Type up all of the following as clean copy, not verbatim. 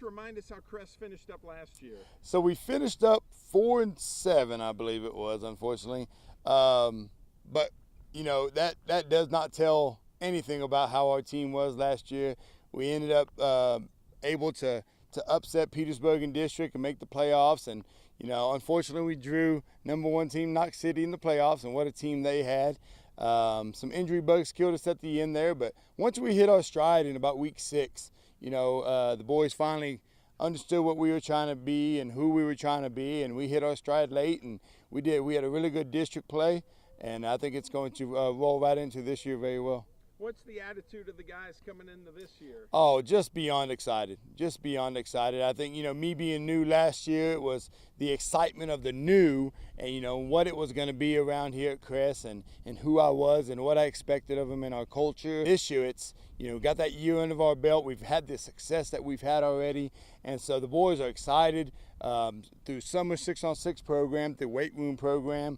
remind us how Kress finished up last year. So we finished up 4-7, I believe it was, unfortunately. But you know, that does not tell anything about how our team was last year. We ended up able to upset Petersburg and District and make the playoffs. And you know, unfortunately, we drew #1 team Knox City in the playoffs, and what a team they had. Some injury bugs killed us at the end there, but once we hit our stride in about week 6, you know, the boys finally understood what we were trying to be and who we were trying to be, and we hit our stride late, and we did. We had a really good district play, and I think it's going to roll right into this year very well. What's the attitude of the guys coming into this year? Oh, just beyond excited. Just beyond excited. I think, you know, me being new last year, it was the excitement of the new and, you know, what it was going to be around here at Kress and who I was and what I expected of them in our culture. This year, it's, you know, got that year under our belt. We've had the success that we've had already. And so the boys are excited through summer 6-on-6 program, through weight room program.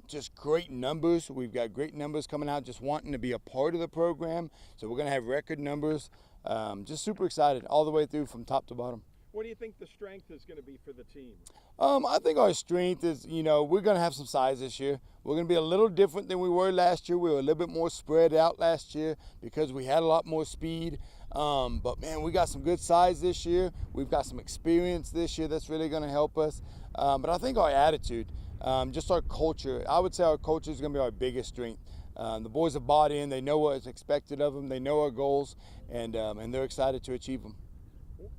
Just great numbers. We've got great numbers coming out just wanting to be a part of the program. So we're going to have record numbers. Just super excited all the way through from top to bottom. What do you think the strength is going to be for the team? I think our strength is, you know, we're going to have some size this year. We're going to be a little different than we were last year. We were a little bit more spread out last year because we had a lot more speed. But, man, we got some good size this year. We've got some experience this year that's really going to help us. But I think our attitude, just our culture, I would say our culture is going to be our biggest strength. The boys have bought in. They know what's expected of them. They know our goals, and they're excited to achieve them.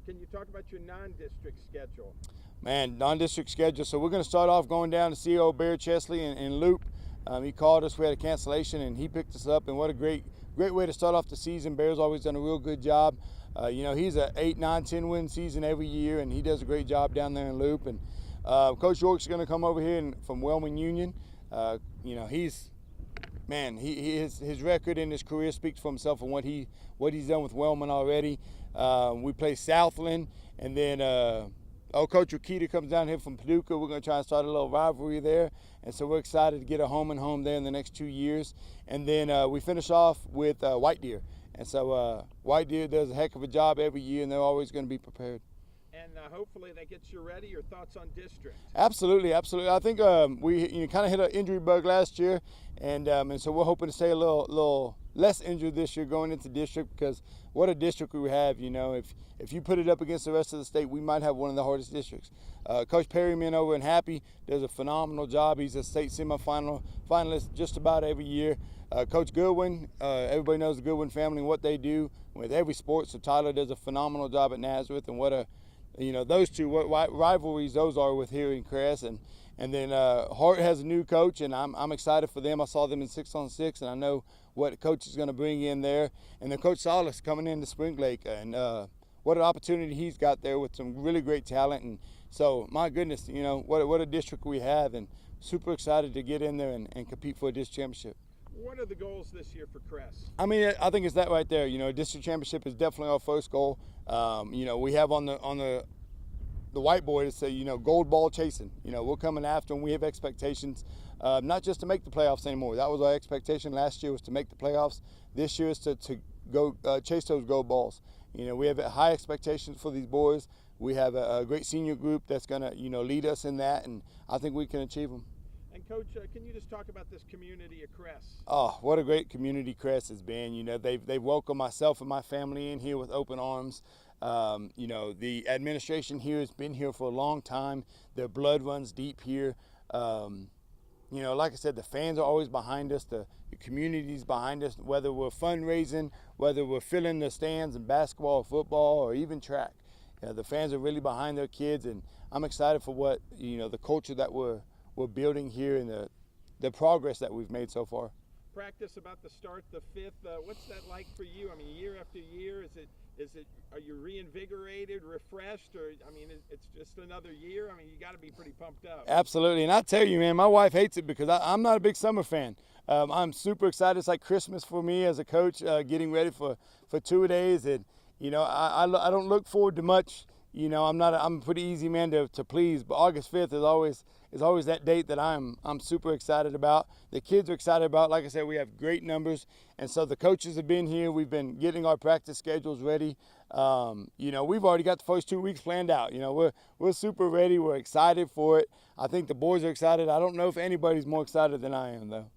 Can you talk about your non-district schedule? Man, non-district schedule. So we're going to start off going down to see old Bear Chesley in Loop. He called us. We had a cancellation, and he picked us up. And what a great way to start off the season. Bear's always done a real good job. You know, he's a 8, 9, 10 win season every year, and he does a great job down there in Loop. And Coach York's going to come over here from Wellman Union. You know, his record in his career speaks for himself and what he's done with Wellman already. We play Southland, and then Coach Rakita comes down here from Paducah. We're going to try and start a little rivalry there, and so we're excited to get a home and home there in the next 2 years. And then we finish off with White Deer, and so White Deer does a heck of a job every year, and they're always going to be prepared. And hopefully that gets you ready. Your thoughts on district? Absolutely. I think we kind of hit an injury bug last year, and so we're hoping to stay a little less injured this year going into district, because what a district we have. You know, if you put it up against the rest of the state, we might have one of the hardest districts. Coach Perryman over in Happy does a phenomenal job. He's a state semifinal finalist just about every year. Coach Goodwin, everybody knows the Goodwin family and what they do with every sport. So Tyler does a phenomenal job at Nazareth, and what a, you know, those two, what rivalries those are with here in Kress. And then Hart has a new coach, and I'm excited for them. I saw them in 6-on-6, and I know what coach is going to bring in there. And then Coach Salas coming into Spring Lake, and what an opportunity he's got there with some really great talent. And so, my goodness, you know, what a district we have, and super excited to get in there and compete for a district championship. What are the goals this year for Kress? I mean, I think it's that right there. You know, district championship is definitely our first goal. You know, we have on the whiteboard to say, you know, gold ball chasing. You know, we're coming after them. We have expectations, not just to make the playoffs anymore. That was our expectation last year, was to make the playoffs. This year is to go chase those gold balls. You know, we have high expectations for these boys. We have a great senior group that's going to, you know, lead us in that, and I think we can achieve them. And Coach, can you just talk about this community at Kress? Oh, what a great community Kress has been. You know, they've welcomed myself and my family in here with open arms. You know, the administration here has been here for a long time. Their blood runs deep here. You know, like I said, the fans are always behind us. The community's behind us, whether we're fundraising, whether we're filling the stands in basketball or football or even track. You know, the fans are really behind their kids, and I'm excited for what, you know, the culture that we're building here and the progress that we've made so far. Practice about to start the 5th. What's that like for you? I mean, year after year, are you reinvigorated, refreshed, or, I mean, it's just another year? I mean, you got to be pretty pumped up. Absolutely, and I tell you, man, my wife hates it because I'm not a big summer fan. I'm super excited. It's like Christmas for me as a coach, getting ready for 2 days, and you know, I don't look forward to much. You know, I'm a pretty easy man to please, but August 5th is always that date that I'm super excited about. The kids are excited about. Like I said, we have great numbers, and so the coaches have been here. We've been getting our practice schedules ready. You know, we've already got the first 2 weeks planned out. You know, we're super ready. We're excited for it. I think the boys are excited. I don't know if anybody's more excited than I am, though.